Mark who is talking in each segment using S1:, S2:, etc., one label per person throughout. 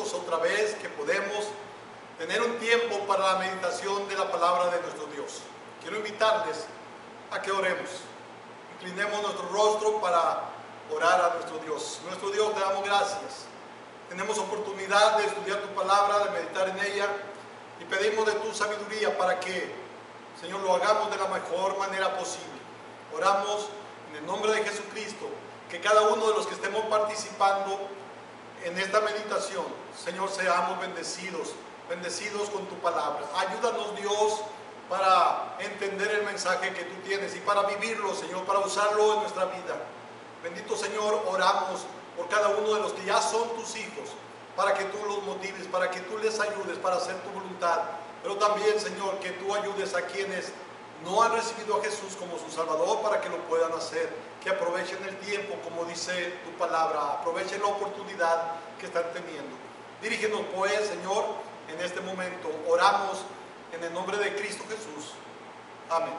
S1: juntos otra vez, que podemos tener un tiempo para la meditación de la palabra de nuestro Dios. Quiero invitarles a que oremos. Inclinemos nuestro rostro para orar a nuestro Dios. Nuestro Dios, te damos gracias. Tenemos oportunidad de estudiar tu palabra, de meditar en ella, y pedimos de tu sabiduría para que, Señor, lo hagamos de la mejor manera posible. Oramos en el nombre de Jesucristo, que cada uno de los que estemos participando en esta meditación, Señor, seamos bendecidos con tu palabra. Ayúdanos, Dios, para entender el mensaje que tú tienes y para vivirlo, Señor, para usarlo en nuestra vida. Bendito Señor, oramos por cada uno de los que ya son tus hijos, para que tú los motives, para que tú les ayudes para hacer tu voluntad. Pero también, Señor, que tú ayudes a quienes no han recibido a Jesús como su Salvador para que lo puedan hacer, que aprovechen el tiempo, como dice tu palabra, aprovechen la oportunidad que están teniendo. Dirígenos pues, Señor, en este momento. Oramos en el nombre de Cristo Jesús. Amén.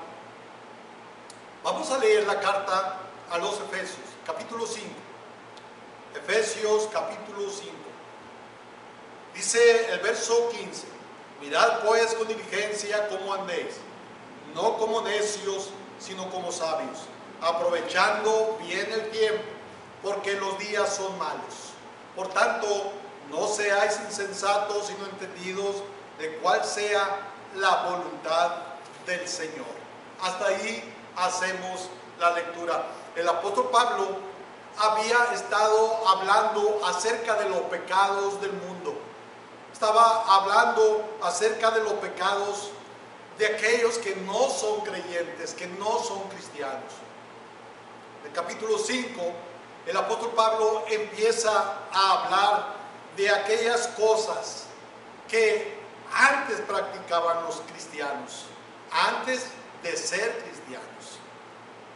S1: Vamos a leer la carta a los Efesios, capítulo 5. Efesios, capítulo 5. Dice el verso 15: mirad pues con diligencia cómo andéis, no como necios, sino como sabios, aprovechando bien el tiempo, porque los días son malos. Por tanto, no seáis insensatos, sino entendidos de cuál sea la voluntad del Señor. Hasta ahí hacemos la lectura. El apóstol Pablo había estado hablando acerca de los pecados del mundo. Estaba hablando acerca de los pecados de aquellos que no son creyentes, que no son cristianos. En el capítulo 5, el apóstol Pablo empieza a hablar de aquellas cosas que antes practicaban los cristianos, antes de ser cristianos.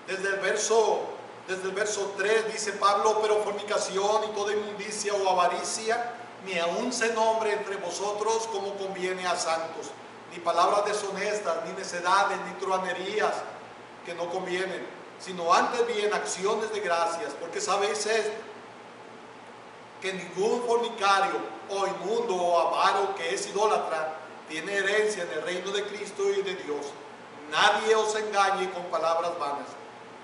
S1: Desde el verso 3 dice Pablo: pero fornicación y toda inmundicia o avaricia, ni aun se nombre entre vosotros como conviene a santos, ni palabras deshonestas, ni necedades, ni truhanerías que no convienen, sino antes bien acciones de gracias, porque sabéis esto, que ningún fornicario o inmundo o avaro que es idólatra tiene herencia en el reino de Cristo y de Dios. Nadie os engañe con palabras vanas,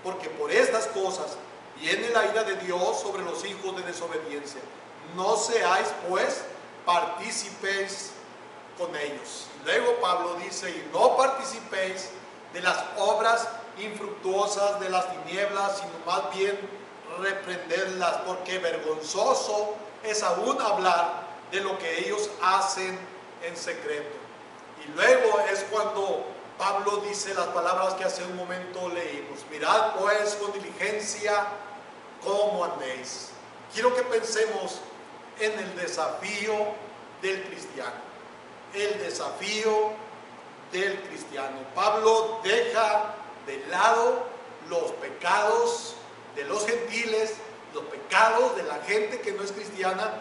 S1: porque por estas cosas viene la ira de Dios sobre los hijos de desobediencia. No seáis pues partícipes con ellos. Luego Pablo dice: y no participéis de las obras infructuosas de las tinieblas, sino más bien reprenderlas, porque vergonzoso es aún hablar de lo que ellos hacen en secreto. Y luego es cuando Pablo dice las palabras que hace un momento leímos: mirad pues con diligencia cómo andéis. Quiero que pensemos en el desafío del cristiano. El desafío del cristiano. Pablo deja de lado los pecados de los gentiles, los pecados de la gente que no es cristiana,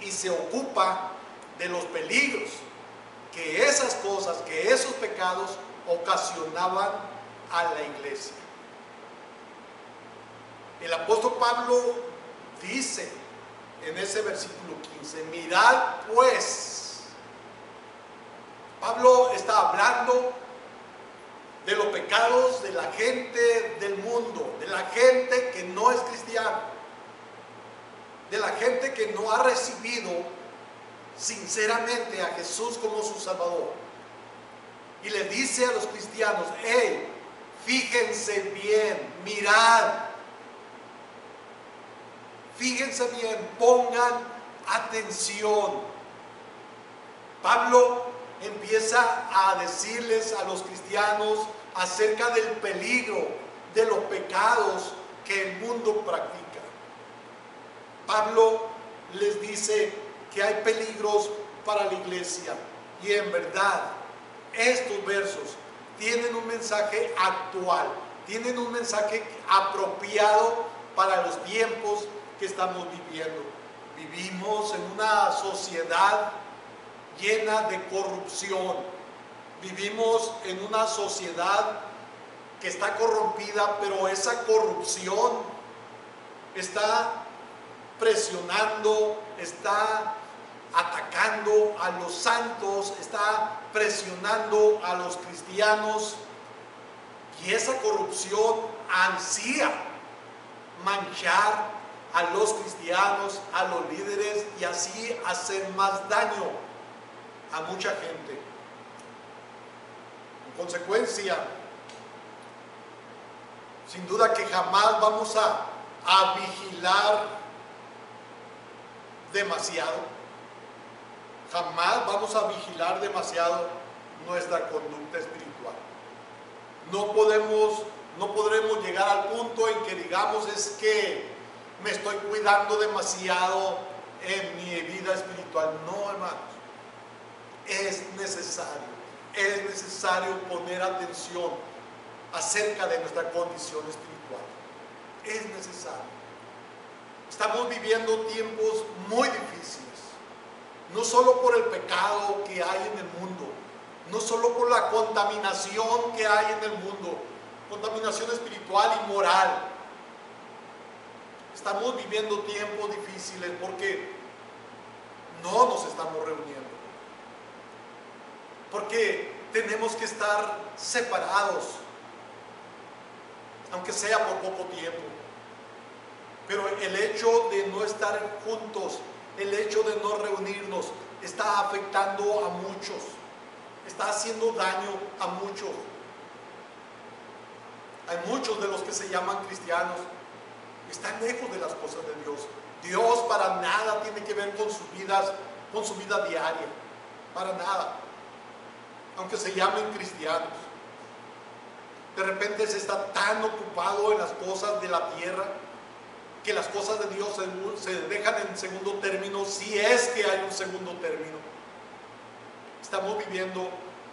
S1: y se ocupa de los peligros que esas cosas, que esos pecados ocasionaban a la iglesia. El apóstol Pablo dice en ese versículo 15: mirad pues. Pablo está hablando de los pecados de la gente del mundo, de la gente que no es cristiana, de la gente que no ha recibido sinceramente a Jesús como su Salvador. Y le dice a los cristianos: hey, fíjense bien, mirad, fíjense bien, pongan atención. Pablo empieza a decirles a los cristianos acerca del peligro de los pecados que el mundo practica. Pablo les dice que hay peligros para la iglesia, y en verdad estos versos tienen un mensaje actual, tienen un mensaje apropiado para los tiempos que estamos viviendo. Vivimos en una sociedad llena de corrupción. Vivimos en una sociedad que está corrompida, pero esa corrupción está presionando, está atacando a los santos, está presionando a los cristianos, y esa corrupción ansía manchar a los cristianos, a los líderes, y así hacer más daño a mucha gente. En consecuencia, sin duda que jamás vamos a vigilar demasiado. Jamás vamos a vigilar demasiado nuestra conducta espiritual. No podremos llegar al punto en que digamos es que me estoy cuidando demasiado en mi vida espiritual. No, hermanos. Es necesario poner atención acerca de nuestra condición espiritual. Es necesario. Estamos viviendo tiempos muy difíciles. No solo por el pecado que hay en el mundo, no solo por la contaminación que hay en el mundo, contaminación espiritual y moral. Estamos viviendo tiempos difíciles porque no nos estamos reuniendo, porque tenemos que estar separados, aunque sea por poco tiempo. Pero el hecho de no estar juntos, el hecho de no reunirnos, está afectando a muchos, está haciendo daño a muchos. Hay muchos de los que se llaman cristianos, están lejos de las cosas de Dios. Dios para nada tiene que ver con sus vidas, con su vida diaria, para nada, aunque se llamen cristianos. De repente se está tan ocupado en las cosas de la tierra que las cosas de Dios se dejan en segundo término, si es que hay un segundo término. Estamos viviendo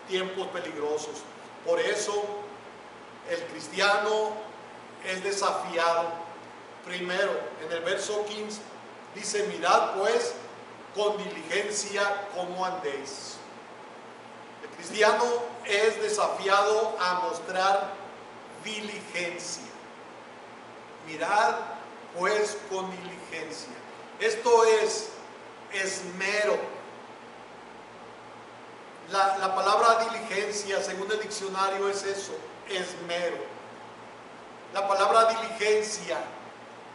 S1: tiempos peligrosos. Por eso el cristiano es desafiado. Primero, en el verso 15 dice: mirad pues con diligencia cómo andéis. El cristiano es desafiado a mostrar diligencia. Mirad pues con diligencia. Esto es esmero. La palabra diligencia, según el diccionario, es eso, esmero. La palabra diligencia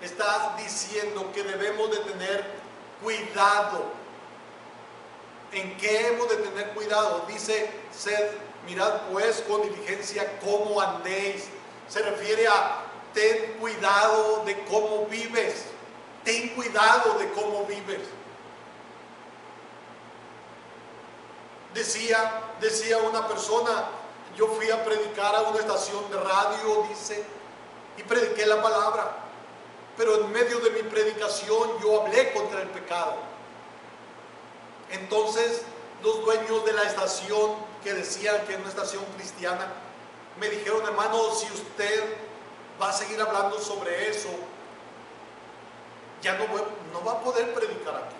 S1: está diciendo que debemos de tener cuidado. ¿En qué hemos de tener cuidado? Dice, mirad pues con diligencia cómo andéis. Se refiere a ten cuidado de cómo vives. Ten cuidado de cómo vives. Decía una persona, yo fui a predicar a una estación de radio, dice, y prediqué la palabra. Pero en medio de mi predicación yo hablé contra el pecado. Entonces los dueños de la estación, que decían que era una estación cristiana, me dijeron: hermano, si usted va a seguir hablando sobre eso, ya no va a poder predicar aquí.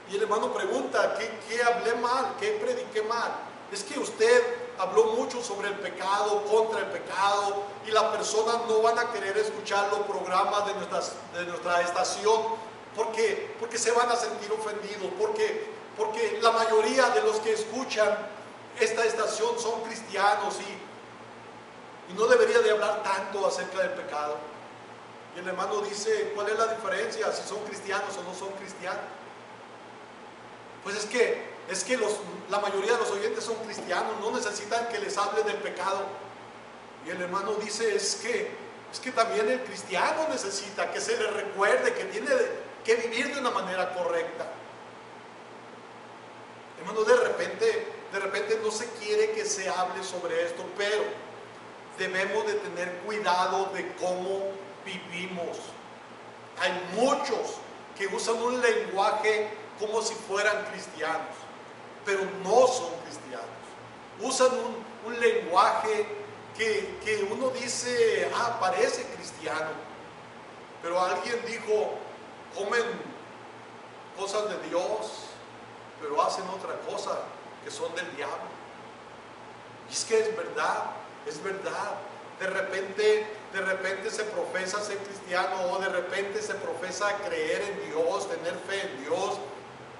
S1: Y el hermano pregunta: ¿qué hablé mal? ¿Qué prediqué mal? Es que usted habló mucho sobre el pecado, contra el pecado, y las personas no van a querer escuchar los programas de nuestra estación porque se van a sentir ofendidos, porque la mayoría de los que escuchan esta estación son cristianos y no debería de hablar tanto acerca del pecado. Y el hermano dice: ¿cuál es la diferencia si son cristianos o no son cristianos? Pues es que la mayoría de los oyentes son cristianos, no necesitan que les hable del pecado. Y el hermano dice: es que también el cristiano necesita que se le recuerde que tiene que vivir de una manera correcta. Hermano, de repente no se quiere que se hable sobre esto, pero debemos de tener cuidado de cómo vivimos. Hay muchos que usan un lenguaje como si fueran cristianos, pero no son cristianos. Usan un lenguaje que uno dice: parece cristiano, pero alguien dijo: comen cosas de Dios, pero hacen otra cosa que son del diablo. Y es que es verdad. De repente se profesa ser cristiano, o de repente se profesa creer en Dios, tener fe en Dios,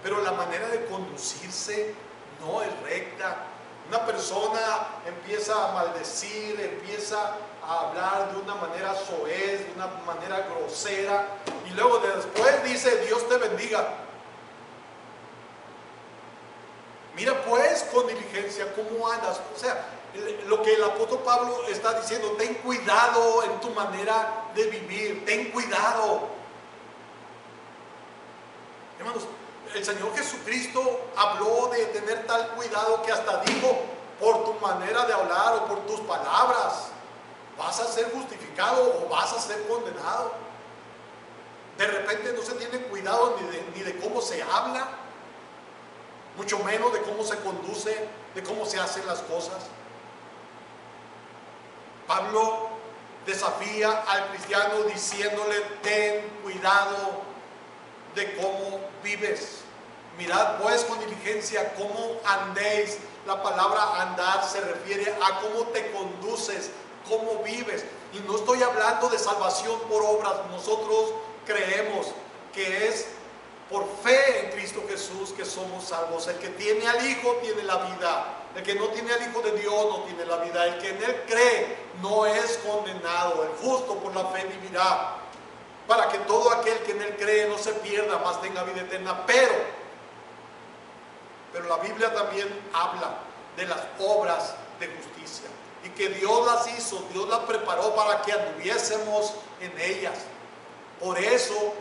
S1: pero la manera de conducirse no es recta. Una persona empieza a maldecir, empieza a hablar de una manera soez, de una manera grosera, y luego después dice: Dios te bendiga. Mira pues con diligencia cómo andas. O sea, lo que el apóstol Pablo está diciendo: ten cuidado en tu manera de vivir, ten cuidado. Hermanos, el Señor Jesucristo habló de tener tal cuidado que hasta dijo: por tu manera de hablar o por tus palabras vas a ser justificado o vas a ser condenado. De repente no se tiene cuidado ni de cómo se habla, mucho menos de cómo se conduce, de cómo se hacen las cosas. Pablo desafía al cristiano diciéndole: ten cuidado de cómo vives. Mirad pues con diligencia cómo andéis. La palabra andar se refiere a cómo te conduces, cómo vives. Y no estoy hablando de salvación por obras. Nosotros creemos que es por fe en Cristo Jesús que somos salvos. El que tiene al Hijo tiene la vida. El que no tiene al Hijo de Dios no tiene la vida. El que en Él cree no es condenado. El justo por la fe vivirá. Para que todo aquel que en Él cree no se pierda, mas tenga vida eterna. Pero la Biblia también habla de las obras de justicia. Y que Dios las hizo, Dios las preparó para que anduviésemos en ellas. Por eso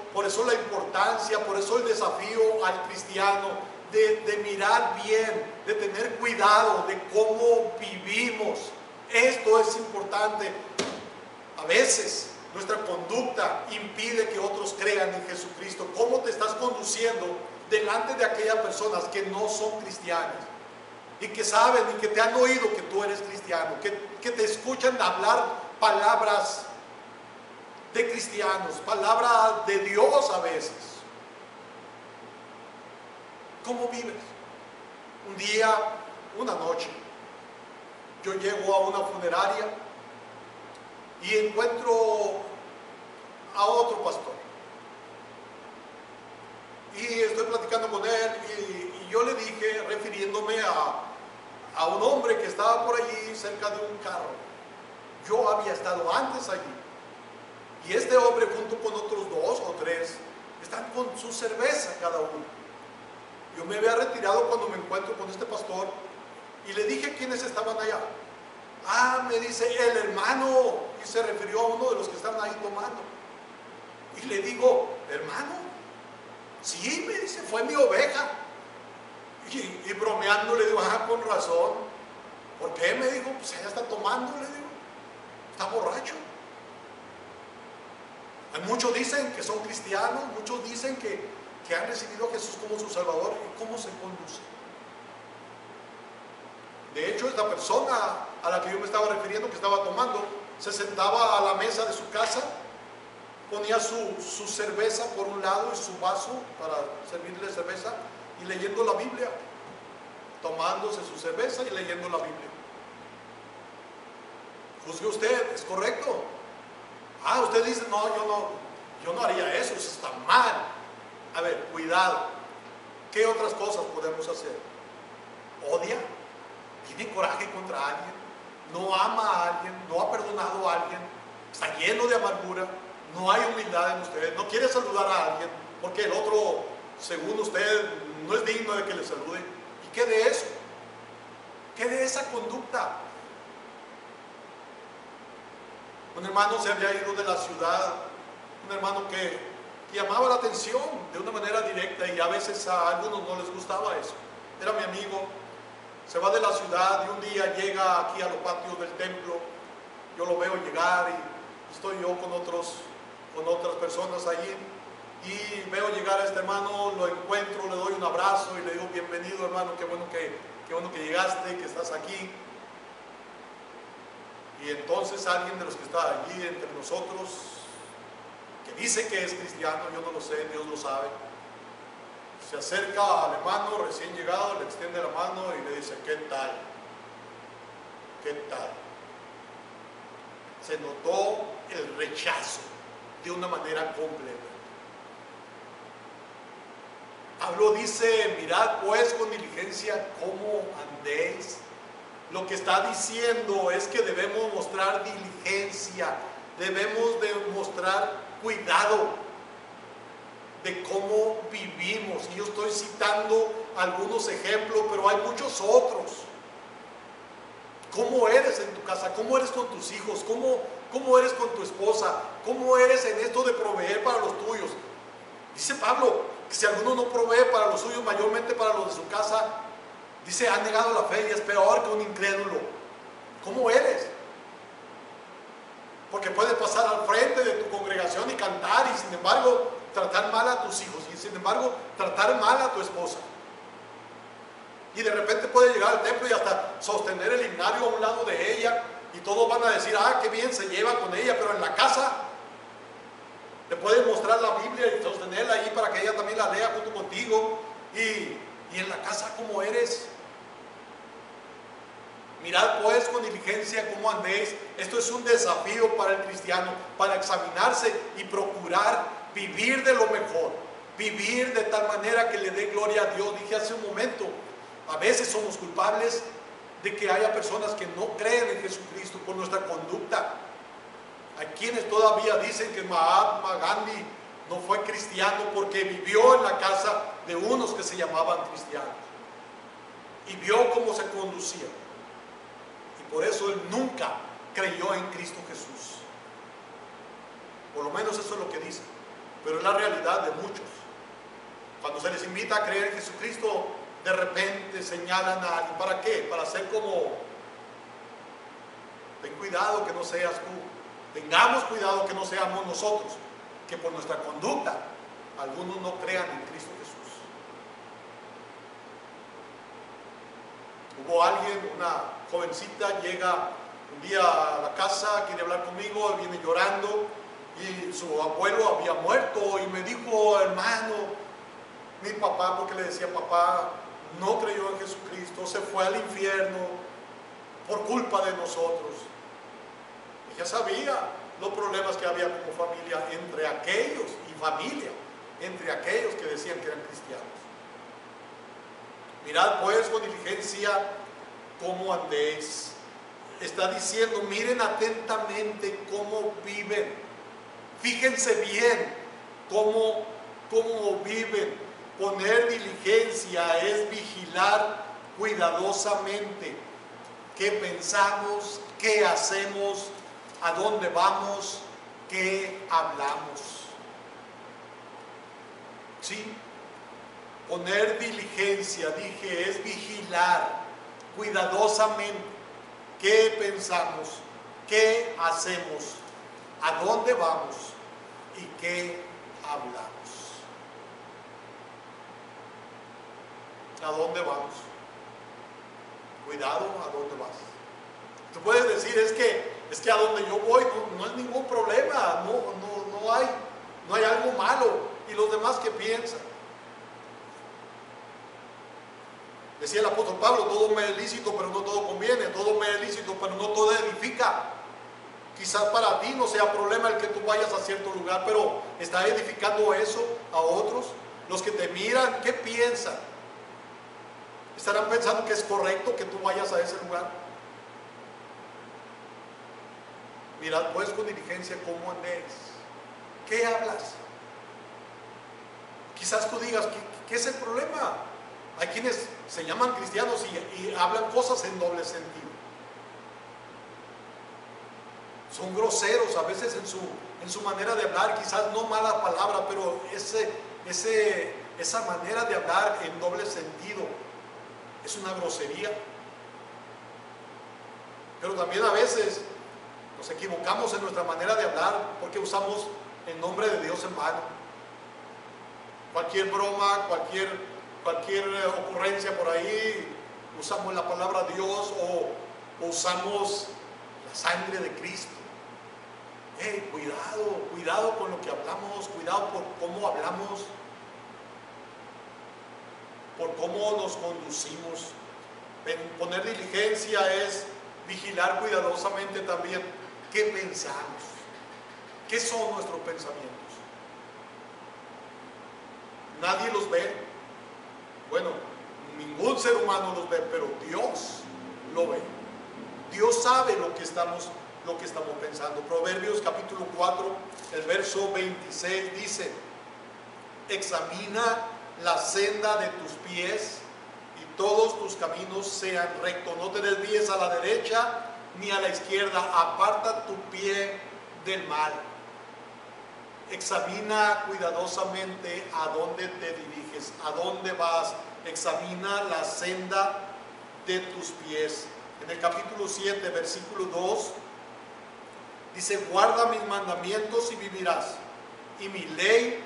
S1: la importancia, por eso el desafío al cristiano de mirar bien, de tener cuidado de cómo vivimos. Esto es importante. A veces nuestra conducta impide que otros crean en Jesucristo. ¿Cómo te estás conduciendo delante de aquellas personas que no son cristianas y que saben y que te han oído que tú eres cristiano, que te escuchan hablar palabras de cristianos, palabras de Dios a veces? ¿Cómo vives? Un día, una noche, yo llego a una funeraria y encuentro a otro pastor. Y estoy platicando con él y yo le dije, refiriéndome a un hombre que estaba por allí cerca de un carro. Yo había estado antes allí. Y este hombre junto con otros 2 o 3 están con su cerveza cada uno. Yo me había retirado cuando me encuentro con este pastor y le dije quiénes estaban allá. Ah, me dice, el hermano, y se refirió a uno de los que estaban ahí tomando. Y le digo, ¿hermano? Sí, me dice, fue mi oveja. Y bromeando le digo, con razón. ¿Por qué? Me dijo, pues ella está tomando, le digo, está borracho. Muchos dicen que son cristianos, muchos dicen que han recibido a Jesús como su Salvador. ¿Y cómo se conduce? De hecho, esta persona a la que yo me estaba refiriendo, que estaba tomando, se sentaba a la mesa de su casa, ponía su cerveza por un lado y su vaso para servirle cerveza y leyendo la Biblia, tomándose su cerveza y leyendo la Biblia. Juzgue usted, ¿es correcto? Ah, usted dice, no, yo no haría eso está mal. A ver, cuidado. ¿Qué otras cosas podemos hacer? ¿Odia? ¿Tiene coraje contra alguien? ¿No ama a alguien? ¿No ha perdonado a alguien? ¿Está lleno de amargura? ¿No hay humildad en usted? ¿No quiere saludar a alguien? Porque el otro, según usted, no es digno de que le salude. ¿Y qué de eso? ¿Qué de esa conducta? Un hermano se había ido de la ciudad, un hermano que llamaba la atención de una manera directa y a veces a algunos no les gustaba eso. Era mi amigo, se va de la ciudad y un día llega aquí a los patios del templo. Yo lo veo llegar y estoy yo con otras personas allí y veo llegar a este hermano, lo encuentro, le doy un abrazo y le digo, bienvenido hermano, qué bueno que llegaste, que estás aquí. Y entonces alguien de los que está allí entre nosotros, que dice que es cristiano, yo no lo sé, Dios lo sabe, se acerca al hermano recién llegado, le extiende la mano y le dice, ¿qué tal? ¿Qué tal? Se notó el rechazo de una manera completa. Pablo dice, mirad pues con diligencia cómo andéis. Lo que está diciendo es que debemos mostrar diligencia, debemos de mostrar cuidado de cómo vivimos. Y yo estoy citando algunos ejemplos, pero hay muchos otros. ¿Cómo eres en tu casa? ¿Cómo eres con tus hijos? ¿Cómo eres con tu esposa? ¿Cómo eres en esto de proveer para los tuyos? Dice Pablo que si alguno no provee para los suyos, mayormente para los de su casa, dice, ha negado la fe y es peor que un incrédulo. ¿Cómo eres? Porque puedes pasar al frente de tu congregación y cantar y sin embargo tratar mal a tus hijos y sin embargo tratar mal a tu esposa. Y de repente puedes llegar al templo y hasta sostener el himnario a un lado de ella y todos van a decir, ah, qué bien se lleva con ella, pero en la casa le puedes mostrar la Biblia y sostenerla ahí para que ella también la lea junto contigo. Y en la casa, ¿cómo eres? Mirad pues con diligencia cómo andéis. Esto es un desafío para el cristiano, para examinarse y procurar vivir de lo mejor, vivir de tal manera que le dé gloria a Dios. Dije hace un momento, a veces somos culpables de que haya personas que no creen en Jesucristo por nuestra conducta. Hay quienes todavía dicen que Mahatma Gandhi no fue cristiano porque vivió en la casa de unos que se llamaban cristianos y vio cómo se conducía. Por eso él nunca creyó en Cristo Jesús. Por lo menos eso es lo que dice. Pero es la realidad de muchos. Cuando se les invita a creer en Jesucristo, de repente señalan a alguien. ¿Para qué? Para ser como, ten cuidado que no seas tú. Tengamos cuidado que no seamos nosotros. Que por nuestra conducta algunos no crean en Cristo Jesús. Hubo alguien, una jovencita, llega un día a la casa, quiere hablar conmigo, viene llorando y su abuelo había muerto y me dijo, hermano, mi papá, porque le decía papá, no creyó en Jesucristo, se fue al infierno por culpa de nosotros. Ella sabía los problemas que había como familia entre aquellos y familia, entre aquellos que decían que eran cristianos. Mirad pues con diligencia cómo andéis. Está diciendo, miren atentamente cómo viven. Fíjense bien cómo viven. Poner diligencia es vigilar cuidadosamente qué pensamos, qué hacemos, a dónde vamos, qué hablamos. ¿Sí? Poner diligencia, dije, es vigilar cuidadosamente qué pensamos, qué hacemos, a dónde vamos y qué hablamos. ¿A dónde vamos? Cuidado, ¿a dónde vas? Tú puedes decir, es que a donde yo voy no es ningún problema, no hay algo malo. ¿Y los demás qué piensan? Decía el apóstol Pablo, todo me es lícito, pero no todo conviene, todo me es lícito, pero no todo edifica. Quizás para ti no sea problema el que tú vayas a cierto lugar, pero ¿está edificando eso a otros? Los que te miran, ¿qué piensan? ¿Estarán pensando que es correcto que tú vayas a ese lugar? Mirad pues con diligencia cómo andéis. ¿Qué hablas? Quizás tú digas, ¿qué es el problema? Hay quienes se llaman cristianos y hablan cosas en doble sentido. Son groseros a veces en su manera de hablar, quizás no mala palabra, pero esa manera de hablar en doble sentido es una grosería. Pero también a veces nos equivocamos en nuestra manera de hablar porque usamos el nombre de Dios en vano. Cualquier broma, cualquier ocurrencia por ahí, usamos la palabra Dios o usamos la sangre de Cristo. Cuidado con lo que hablamos, cuidado por cómo hablamos, por cómo nos conducimos. Poner diligencia es vigilar cuidadosamente también qué pensamos, qué son nuestros pensamientos. Nadie los ve, Bueno, ningún ser humano los ve, pero Dios lo ve. Dios sabe lo que estamos pensando. Proverbios capítulo 4, el verso 26 dice: examina la senda de tus pies y todos tus caminos sean rectos. No te desvíes a la derecha ni a la izquierda. Aparta tu pie del mal. Examina cuidadosamente a dónde te diriges, a dónde vas. Examina la senda de tus pies. En el capítulo 7, versículo 2, dice: guarda mis mandamientos y vivirás, y mi ley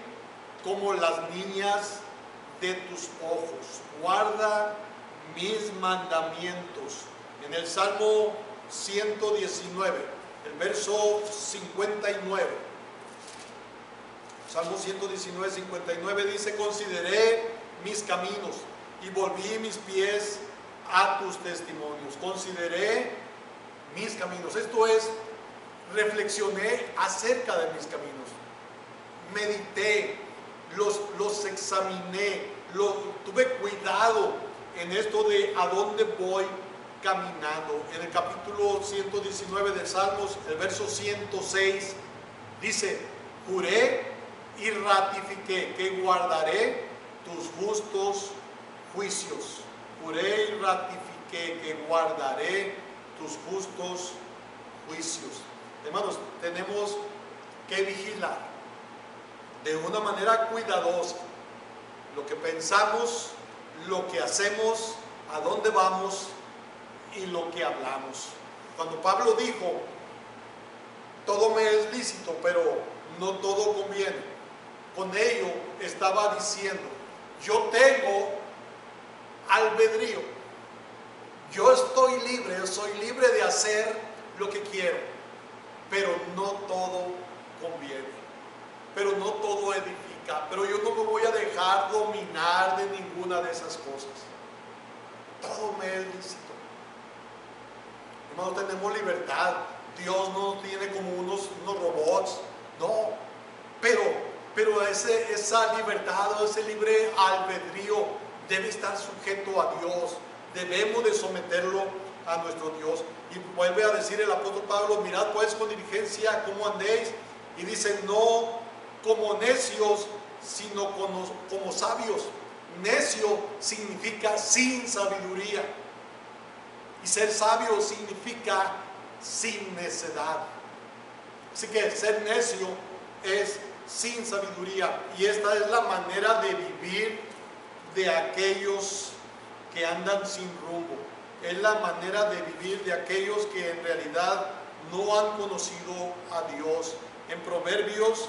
S1: como las niñas de tus ojos. Guarda mis mandamientos. En el Salmo 119, el verso 59. Salmo 119, 59 dice: consideré mis caminos y volví mis pies a tus testimonios. Consideré mis caminos. Esto es, reflexioné acerca de mis caminos. Medité, los examiné, tuve cuidado en esto de a dónde voy caminando. En el capítulo 119 de Salmos, el verso 106, dice: juré y ratifiqué que guardaré tus justos juicios. Juré y ratifiqué que guardaré tus justos juicios. Hermanos, tenemos que vigilar de una manera cuidadosa lo que pensamos, lo que hacemos, a dónde vamos y lo que hablamos. Cuando Pablo dijo: todo me es lícito, pero no todo conviene, con ello estaba diciendo: yo tengo albedrío, yo estoy libre, soy libre de hacer lo que quiero, pero no todo conviene, pero no todo edifica, pero yo no me voy a dejar dominar de ninguna de esas cosas. Todo me es lícito. Hermano, tenemos libertad. Dios no tiene como unos robots, no, pero esa libertad o ese libre albedrío debe estar sujeto a Dios. Debemos de someterlo a nuestro Dios. Y vuelve a decir el apóstol Pablo: mirad pues con diligencia cómo andéis, y dice: no como necios, sino como sabios. Necio significa sin sabiduría, y ser sabio significa sin necedad. Así que ser necio es sin sabiduría, y esta es la manera de vivir de aquellos que andan sin rumbo. Es la manera de vivir de aquellos que en realidad no han conocido a Dios. En Proverbios,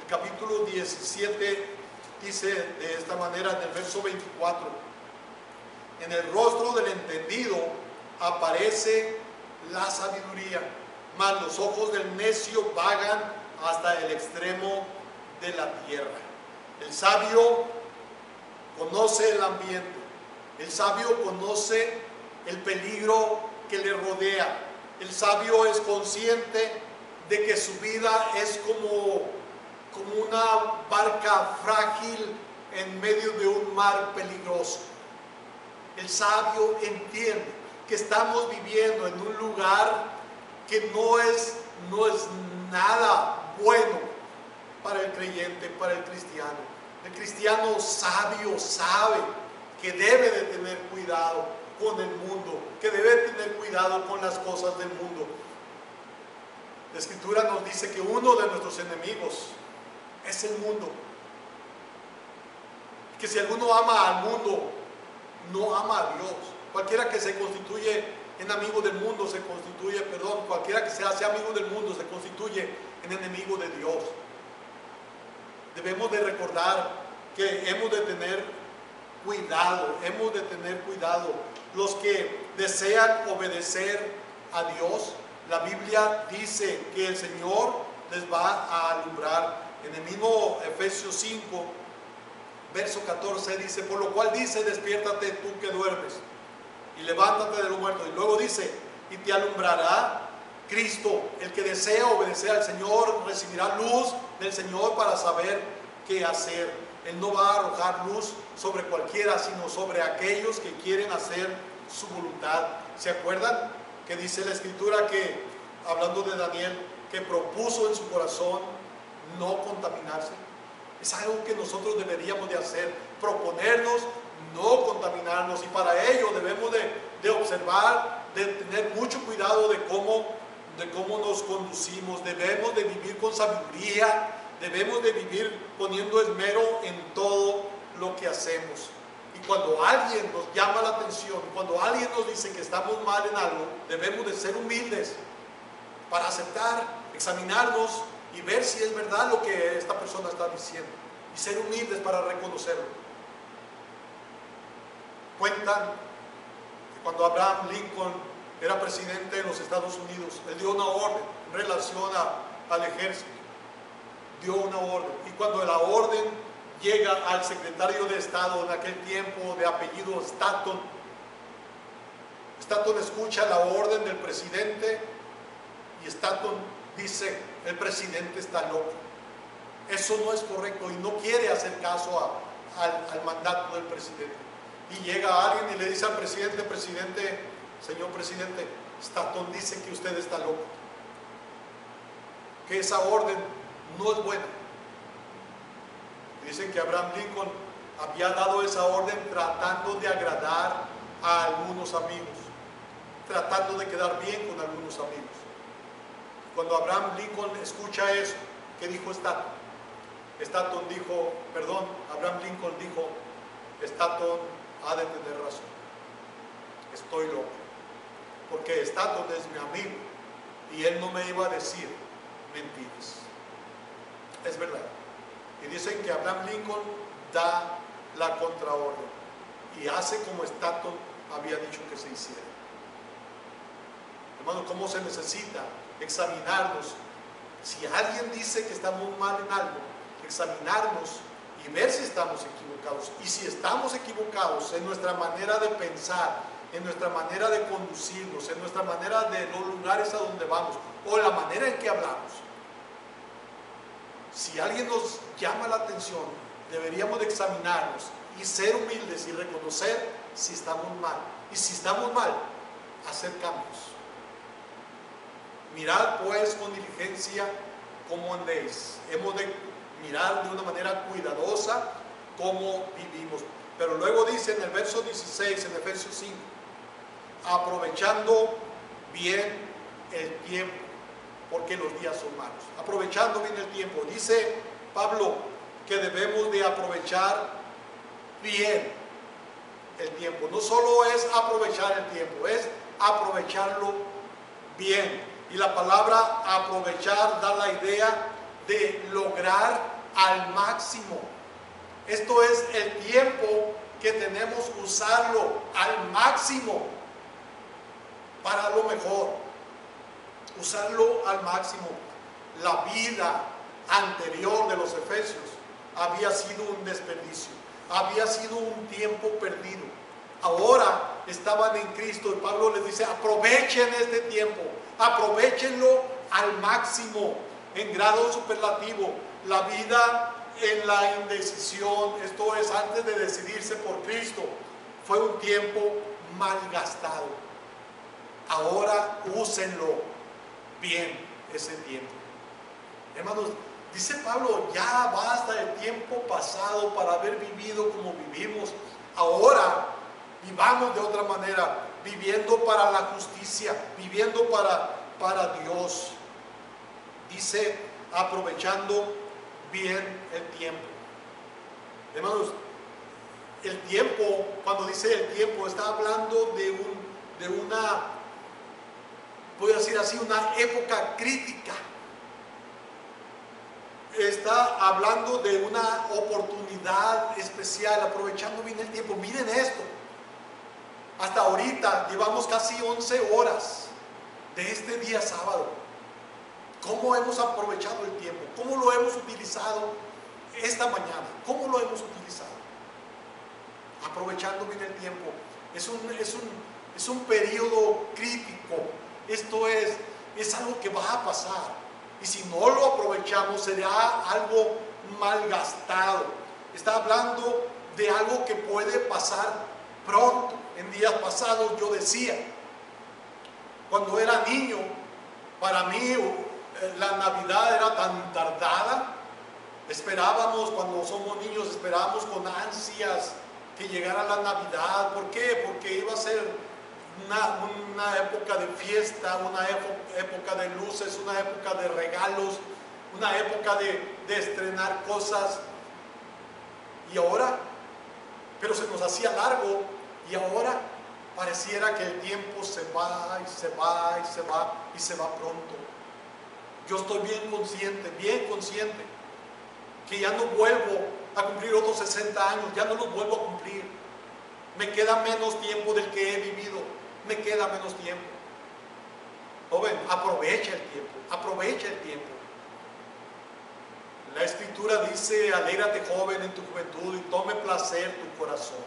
S1: el capítulo 17, dice de esta manera, en el verso 24: en el rostro del entendido aparece la sabiduría, mas los ojos del necio vagan hasta el extremo de la tierra. El sabio conoce el ambiente, el sabio conoce el peligro que le rodea, el sabio es consciente de que su vida es como una barca frágil en medio de un mar peligroso. El sabio entiende que estamos viviendo en un lugar que no es nada bueno para el creyente, para el cristiano. El cristiano sabio sabe que debe de tener cuidado con el mundo, que debe tener cuidado con las cosas del mundo. La Escritura nos dice que uno de nuestros enemigos es el mundo, que si alguno ama al mundo, no ama a Dios. Cualquiera que se constituye en amigo del mundo cualquiera que se hace amigo del mundo se constituye en enemigo de Dios. Debemos de recordar que hemos de tener cuidado, los que desean obedecer a Dios. La Biblia dice que el Señor les va a alumbrar. En el mismo Efesios 5, verso 14 dice: por lo cual dice, despiértate tú que duermes y levántate de los muertos. Y luego dice: y te alumbrará Cristo. El que desea obedecer al Señor recibirá luz del Señor para saber qué hacer. Él no va a arrojar luz sobre cualquiera, sino sobre aquellos que quieren hacer su voluntad. ¿Se acuerdan que dice la Escritura que, hablando de Daniel, que propuso en su corazón no contaminarse? Es algo que nosotros deberíamos de hacer, proponernos no contaminarnos, y para ello debemos de observar, de tener mucho cuidado de cómo nos conducimos. Debemos de vivir con sabiduría, debemos de vivir poniendo esmero en todo lo que hacemos. Y cuando alguien nos llama la atención, cuando alguien nos dice que estamos mal en algo, debemos de ser humildes para aceptar, examinarnos y ver si es verdad lo que esta persona está diciendo, y ser humildes para reconocerlo. Cuentan que cuando Abraham Lincoln era presidente de los Estados Unidos, él dio una orden en relación al ejército. Dio una orden, y cuando la orden llega al secretario de Estado en aquel tiempo, de apellido Stanton, Stanton escucha la orden del presidente y Stanton dice: el presidente está loco, eso no es correcto, y no quiere hacer caso al mandato del presidente. Y llega alguien y le dice al presidente: presidente, señor presidente, Stanton dice que usted está loco, que esa orden no es buena. Dicen que Abraham Lincoln había dado esa orden tratando de agradar a algunos amigos, tratando de quedar bien con algunos amigos. Cuando Abraham Lincoln escucha eso, ¿qué dijo Stanton? Abraham Lincoln dijo: Stanton ha de tener razón, estoy loco, porque Stanton es mi amigo y él no me iba a decir mentiras. Es verdad. Y dicen que Abraham Lincoln da la contraorden y hace como Stanton había dicho que se hiciera. Hermano, ¿cómo se necesita examinarnos? Si alguien dice que estamos mal en algo, examinarnos y ver si estamos equivocados. Y si estamos equivocados en nuestra manera de pensar, en nuestra manera de conducirnos, en nuestra manera de los lugares a donde vamos, o la manera en que hablamos. Si alguien nos llama la atención, deberíamos de examinarnos y ser humildes y reconocer si estamos mal. Y si estamos mal, hacer cambios. Mirad pues con diligencia cómo andéis. Hemos de mirar de una manera cuidadosa cómo vivimos. Pero luego dice en el verso 16, en Efesios 5, aprovechando bien el tiempo, porque los días son malos. Aprovechando bien el tiempo. Dice Pablo que debemos de aprovechar bien el tiempo. No solo es aprovechar el tiempo, es aprovecharlo bien. Y la palabra aprovechar da la idea de lograr al máximo. Esto es el tiempo que tenemos que usarlo al máximo para lo mejor. Usarlo al máximo. La vida anterior de los efesios había sido un desperdicio, había sido un tiempo perdido. Ahora estaban en Cristo y Pablo les dice: aprovechen este tiempo, aprovechenlo al máximo, en grado superlativo. La vida en la indecisión, esto es antes de decidirse por Cristo, fue un tiempo mal gastado. Ahora úsenlo bien ese tiempo. Hermanos, dice Pablo: ya basta del tiempo pasado para haber vivido como vivimos. Ahora vivamos de otra manera, viviendo para la justicia, viviendo para Dios. Dice: aprovechando bien el tiempo. Hermanos, el tiempo, cuando dice el tiempo, está hablando de una, voy a decir así, una época crítica. Está hablando de una oportunidad especial, aprovechando bien el tiempo. Miren esto, hasta ahorita llevamos casi 11 horas de este día sábado. ¿Cómo hemos aprovechado el tiempo? ¿Cómo lo hemos utilizado esta mañana? ¿Cómo lo hemos utilizado? Aprovechando bien el tiempo. Es un periodo crítico. Esto es algo que va a pasar. Y si no lo aprovechamos, será algo mal gastado. Está hablando de algo que puede pasar pronto. En días pasados yo decía, cuando era niño, para mí la Navidad era tan tardada. Esperábamos, cuando somos niños, esperábamos con ansias que llegara la Navidad. ¿Por qué? Porque iba a ser una época de fiesta, una época de luces, una época de regalos, una época de estrenar cosas. Y ahora, pero se nos hacía largo, y ahora pareciera que el tiempo se va y se va y se va y se va pronto. Yo estoy bien consciente que ya no vuelvo a cumplir otros 60 años, ya no los vuelvo a cumplir. Me queda menos tiempo del que he vivido, me queda menos tiempo. Joven, aprovecha el tiempo, aprovecha el tiempo. La Escritura dice, alégrate joven en tu juventud y tome placer tu corazón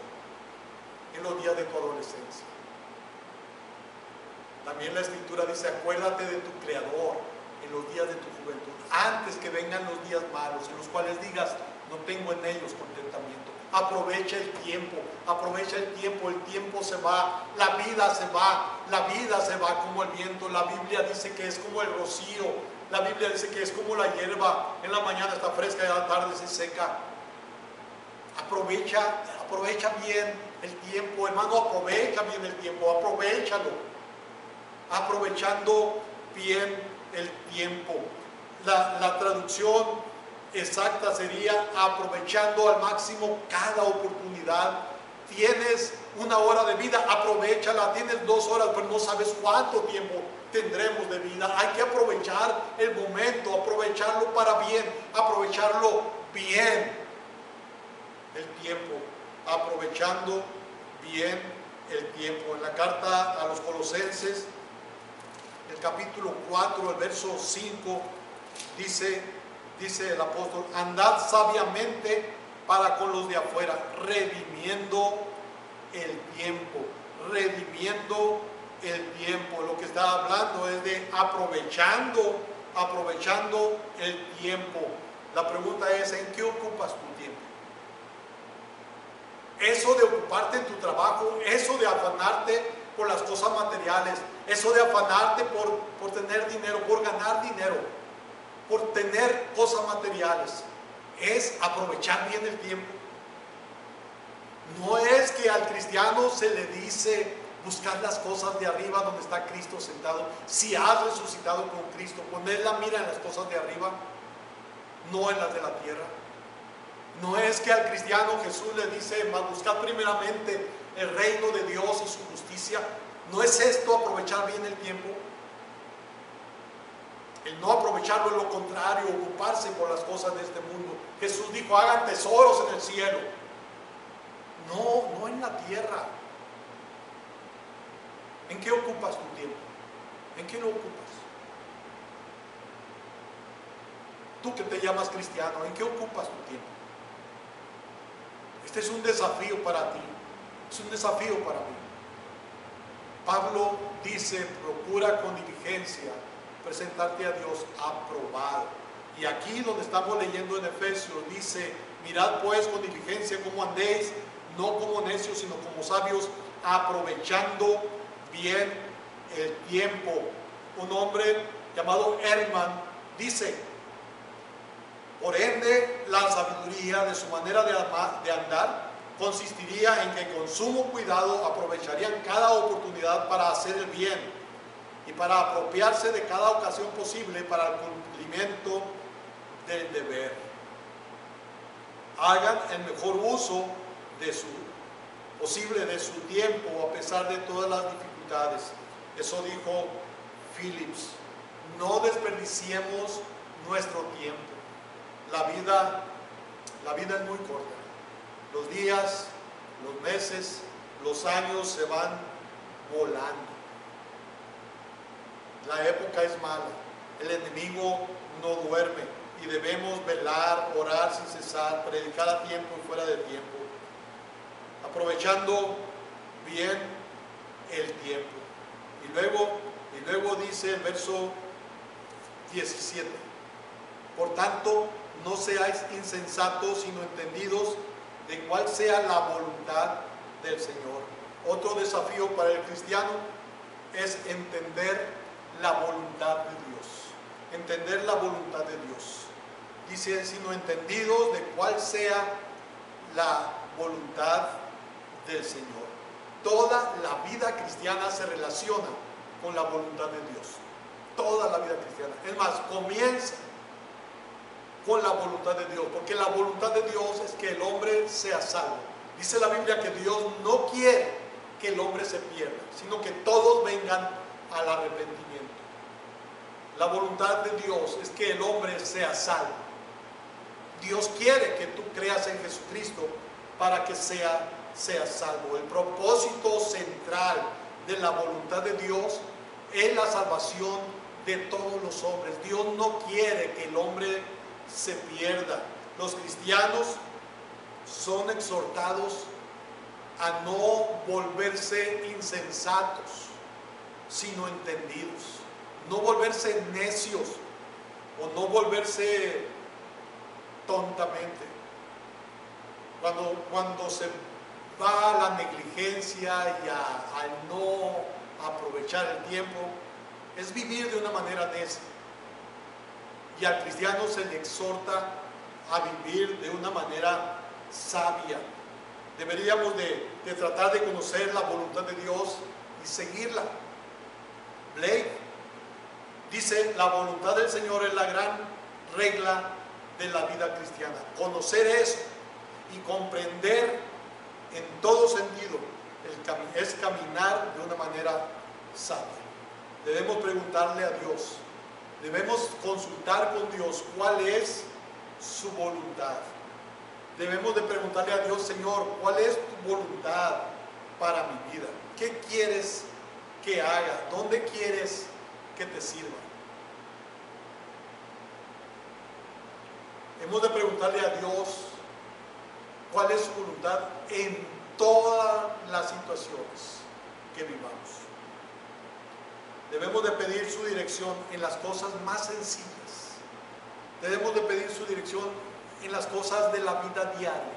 S1: en los días de tu adolescencia. También la Escritura dice, acuérdate de tu Creador en los días de tu juventud, antes que vengan los días malos, en los cuales digas, no tengo en ellos contentamiento. Aprovecha el tiempo se va, la vida se va como el viento. La Biblia dice que es como el rocío, la Biblia dice que es como la hierba, en la mañana está fresca y a la tarde se seca. Aprovecha bien el tiempo, hermano, aprovecha bien el tiempo, aprovechalo, aprovechando bien el tiempo. La traducción exacta sería aprovechando al máximo cada oportunidad. Tienes una hora de vida, aprovechala. Tienes 2 horas, pero no sabes cuánto tiempo tendremos de vida. Hay que aprovechar el momento, aprovecharlo para bien, aprovecharlo bien el tiempo, aprovechando bien el tiempo. En la carta a los Colosenses, el capítulo 4, el verso 5, dice el apóstol, andad sabiamente para con los de afuera, redimiendo el tiempo, redimiendo el tiempo. Lo que está hablando es de aprovechando el tiempo. La pregunta es, ¿en qué ocupas tu tiempo? Eso de ocuparte en tu trabajo, eso de afanarte por las cosas materiales, eso de afanarte por tener dinero, por ganar dinero, por tener cosas materiales, es aprovechar bien el tiempo. No es que al cristiano se le dice buscar las cosas de arriba donde está Cristo sentado. Si has resucitado con Cristo, poner la mira en las cosas de arriba, no en las de la tierra. No es que al cristiano Jesús le dice, mas buscad primeramente el reino de Dios y su justicia. No es esto aprovechar bien el tiempo. El no aprovecharlo es lo contrario, ocuparse por las cosas de este mundo. Jesús dijo, hagan tesoros en el cielo. No en la tierra. ¿En qué ocupas tu tiempo? ¿En qué lo ocupas? Tú que te llamas cristiano, ¿en qué ocupas tu tiempo? Este es un desafío para ti, es un desafío para mí. Pablo dice, procura con diligencia presentarte a Dios aprobado. Y aquí donde estamos leyendo en Efesios dice, mirad pues con diligencia cómo andéis, no como necios sino como sabios, aprovechando bien el tiempo. Un hombre llamado Herman dice, por ende la sabiduría de su manera de andar consistiría en que con sumo cuidado aprovecharían cada oportunidad para hacer el bien y para apropiarse de cada ocasión posible para el cumplimiento del deber. Hagan el mejor uso posible de su tiempo a pesar de todas las dificultades. Eso dijo Phillips. No desperdiciemos nuestro tiempo. La vida es muy corta. Los días, los meses, los años se van volando. La época es mala. El enemigo no duerme y debemos velar, orar sin cesar, predicar a tiempo y fuera de tiempo, aprovechando bien el tiempo. Y luego dice el verso 17, por tanto, no seáis insensatos, sino entendidos de cuál sea la voluntad del Señor. Otro desafío para el cristiano es entender la voluntad de Dios. Entender la voluntad de Dios. Dice, sino entendidos de cuál sea la voluntad del Señor. Toda la vida cristiana se relaciona con la voluntad de Dios. Toda la vida cristiana. Es más, comienza con la voluntad de Dios, porque la voluntad de Dios es que el hombre sea salvo. Dice la Biblia que Dios no quiere que el hombre se pierda, sino que todos vengan al arrepentimiento. La voluntad de Dios es que el hombre sea salvo. Dios quiere que tú creas en Jesucristo para que seas salvo. El propósito central de la voluntad de Dios es la salvación de todos los hombres. Dios no quiere que el hombre se pierda. Los cristianos son exhortados a no volverse insensatos, sino entendidos. No volverse necios o no volverse tontamente. Cuando se va a la negligencia y a no aprovechar el tiempo, es vivir de una manera necia. Y al cristiano se le exhorta a vivir de una manera sabia. Deberíamos de tratar de conocer la voluntad de Dios y seguirla. Blake dice, la voluntad del Señor es la gran regla de la vida cristiana. Conocer eso y comprender en todo sentido es caminar de una manera sabia. Debemos preguntarle a Dios, debemos consultar con Dios cuál es su voluntad. Debemos de preguntarle a Dios, Señor, ¿cuál es tu voluntad para mi vida? ¿Qué quieres que haga? ¿Dónde quieres que te sirva? Hemos de preguntarle a Dios cuál es su voluntad en todas las situaciones que vivamos. Debemos de pedir su dirección en las cosas más sencillas. Debemos de pedir su dirección en las cosas de la vida diaria.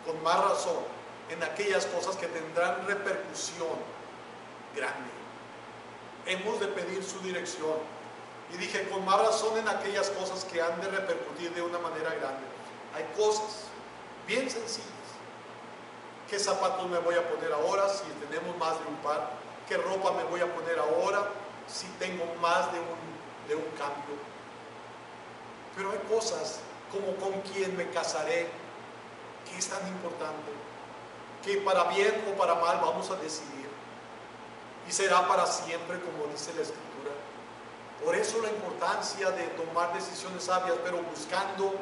S1: Con más razón, en aquellas cosas que tendrán repercusión grande. Hemos de pedir su dirección. Y dije, con más razón en aquellas cosas que han de repercutir de una manera grande. Hay cosas bien sencillas. ¿Qué zapatos me voy a poner ahora si tenemos más de un par? ¿Qué ropa me voy a poner ahora si tengo más de un cambio? Pero hay cosas como con quién me casaré, que es tan importante, que para bien o para mal vamos a decidir. Y será para siempre, como dice la Escritura. Por eso la importancia de tomar decisiones sabias, pero buscando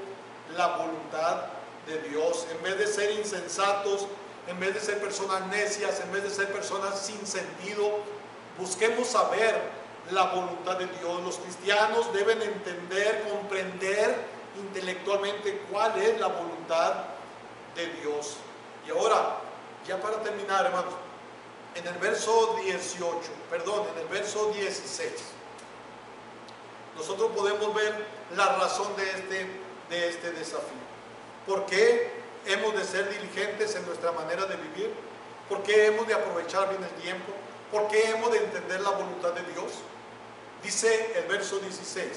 S1: la voluntad de Dios. En vez de ser insensatos, en vez de ser personas necias, en vez de ser personas sin sentido, busquemos saber la voluntad de Dios. Los cristianos deben entender, comprender intelectualmente cuál es la voluntad de Dios. Y ahora, ya para terminar, hermanos, en el verso 16, nosotros podemos ver la razón de este desafío. ¿Por qué hemos de ser diligentes en nuestra manera de vivir? ¿Por qué hemos de aprovechar bien el tiempo? ¿Por qué hemos de entender la voluntad de Dios? Dice el verso 16,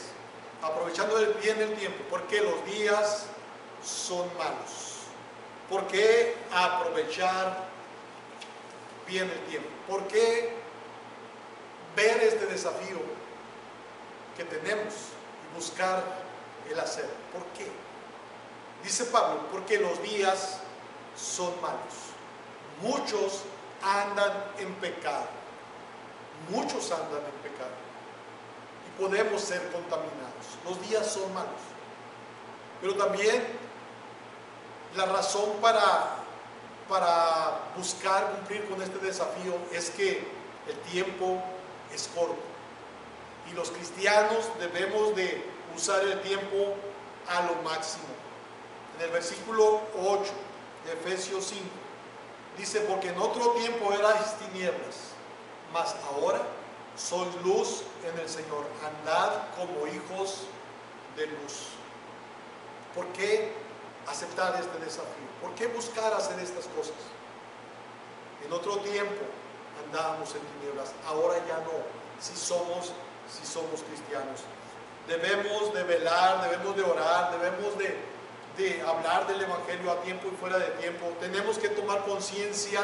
S1: aprovechando bien el tiempo, porque los días son malos. ¿Por qué aprovechar bien el tiempo? ¿Por qué ver este desafío que tenemos y buscar el hacer? ¿Por qué? Dice Pablo, porque los días son malos. Muchos andan en pecado. Muchos andan en pecado. Y podemos ser contaminados. Los días son malos. Pero también la razón para buscar cumplir con este desafío es que el tiempo es corto. Y los cristianos debemos de usar el tiempo a lo máximo. En el versículo 8 de Efesios 5 dice, porque en otro tiempo erais tinieblas, mas ahora sois luz en el Señor. Andad como hijos de luz. ¿Por qué aceptar este desafío? ¿Por qué buscar hacer estas cosas? En otro tiempo andábamos en tinieblas, ahora ya no, si somos cristianos. Debemos de velar, debemos de orar, debemos de hablar del Evangelio a tiempo y fuera de tiempo. Tenemos que tomar conciencia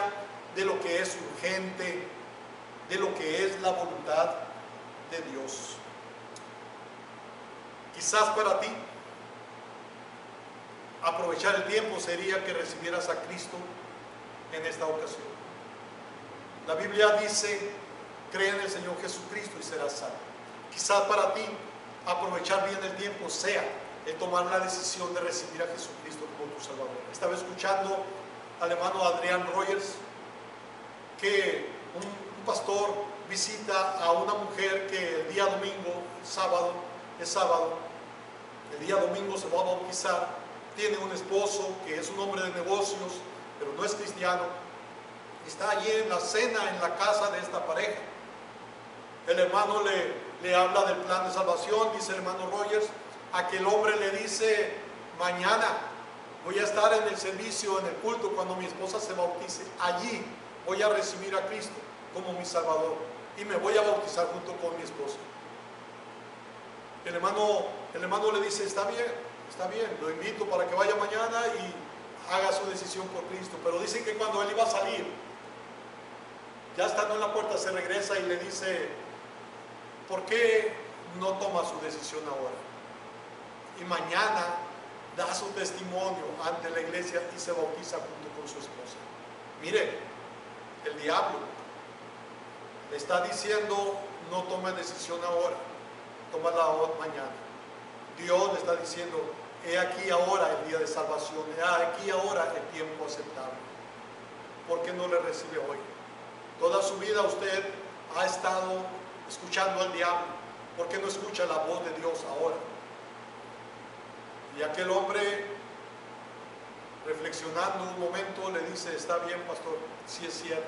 S1: de lo que es urgente, de lo que es la voluntad de Dios. Quizás para ti aprovechar el tiempo sería que recibieras a Cristo en esta ocasión. La Biblia dice: cree en el Señor Jesucristo y serás salvo. Quizás para ti aprovechar bien el tiempo sea el tomar la decisión de recibir a Jesucristo como tu Salvador. Estaba escuchando al hermano Adrian Rogers, que un pastor visita a una mujer que el día domingo, es sábado, el día domingo se va a bautizar. Tiene un esposo que es un hombre de negocios, pero no es cristiano. Está allí en la cena, en la casa de esta pareja. El hermano le habla del plan de salvación. Dice el hermano Rogers, aquel hombre le dice: mañana voy a estar en el servicio, en el culto, cuando mi esposa se bautice. Allí voy a recibir a Cristo como mi Salvador y me voy a bautizar junto con mi esposa. El hermano le dice: está bien, lo invito para que vaya mañana y haga su decisión por Cristo. Pero dice que cuando él iba a salir, ya estando en la puerta, se regresa y le dice: ¿por qué no toma su decisión ahora? Y mañana da su testimonio ante la iglesia y se bautiza junto con su esposa. Mire, el diablo le está diciendo: no tome decisión ahora, tómala mañana. Dios le está diciendo: he aquí ahora el día de salvación, he aquí ahora el tiempo aceptable. ¿Por qué no le recibe hoy? Toda su vida usted ha estado escuchando al diablo. ¿Por qué no escucha la voz de Dios ahora? Y aquel hombre, reflexionando un momento, le dice: está bien, pastor, sí es cierto,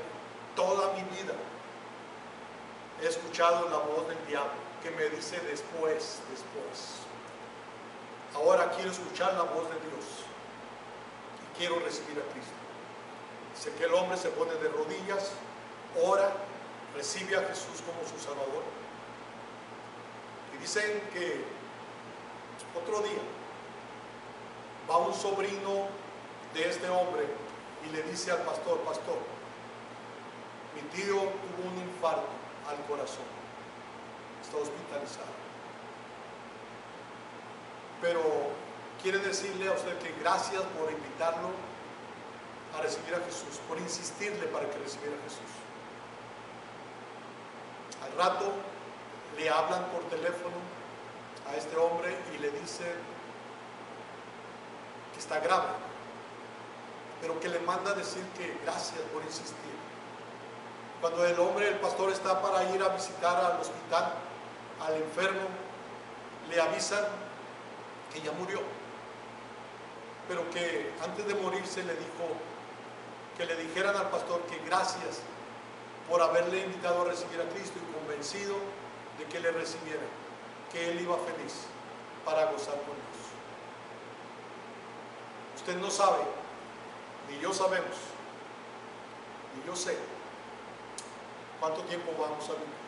S1: toda mi vida he escuchado la voz del diablo que me dice después. Ahora quiero escuchar la voz de Dios y quiero recibir a Cristo. Dice que el hombre se pone de rodillas, ora, recibe a Jesús como su Salvador. Y dicen que otro día va un sobrino de este hombre y le dice al pastor: pastor, mi tío tuvo un infarto al corazón, está hospitalizado, pero quiere decirle a usted que gracias por invitarlo a recibir a Jesús, por insistirle para que recibiera a Jesús. Al rato le hablan por teléfono a este hombre y le dicen que está grave, pero que le manda a decir que gracias por insistir. Cuando el pastor está para ir a visitar al hospital al enfermo, le avisan que ya murió, pero que antes de morirse le dijo que le dijeran al pastor que gracias por haberle invitado a recibir a Cristo y convencido de que le recibiera, que él iba feliz para gozar con Dios. Usted no sabe, ni yo sabemos, ni yo sé cuánto tiempo vamos a vivir.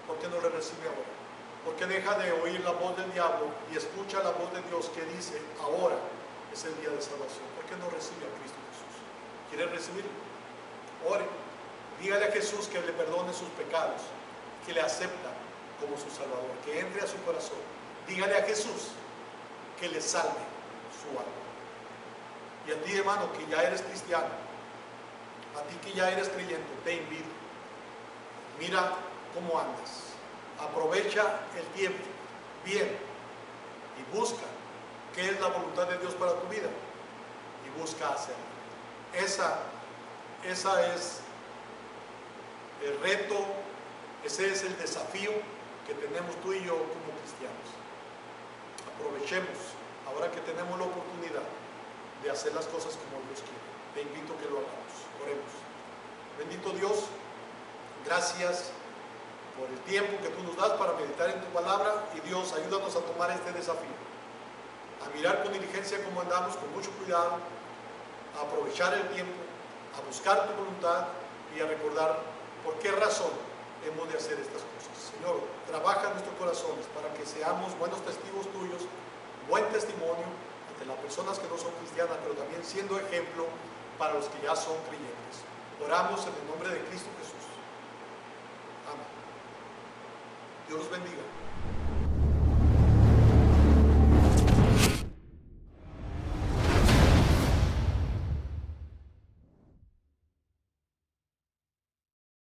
S1: ¿Por qué no le recibe ahora? ¿Por qué deja de oír la voz del diablo y escucha la voz de Dios que dice: ahora es el día de salvación? ¿Por qué no recibe a Cristo Jesús? ¿Quiere recibirlo? Ore. Dígale a Jesús que le perdone sus pecados, que le acepta como su Salvador, que entre a su corazón. Dígale a Jesús que le salve su alma. Y a ti, hermano, que ya eres cristiano, a ti que ya eres creyente, te invito. Mira cómo andas. Aprovecha el tiempo bien y busca qué es la voluntad de Dios para tu vida y busca hacerlo. Esa es el reto, ese es el desafío que tenemos tú y yo como cristianos. Aprovechemos ahora que tenemos la oportunidad de hacer las cosas como Dios quiere. Te invito a que lo hagamos. Oremos. Bendito Dios, gracias por el tiempo que tú nos das para meditar en tu palabra, y Dios, ayúdanos a tomar este desafío, a mirar con diligencia cómo andamos, con mucho cuidado, a aprovechar el tiempo, a buscar tu voluntad y a recordar por qué razón hemos de hacer estas cosas. Señor, trabaja en nuestros corazones para que seamos buenos testigos tuyos, buen testimonio ante las personas que no son cristianas, pero también siendo ejemplo para los que ya son creyentes. Oramos en el nombre de Cristo Jesús. Amén. Dios los bendiga.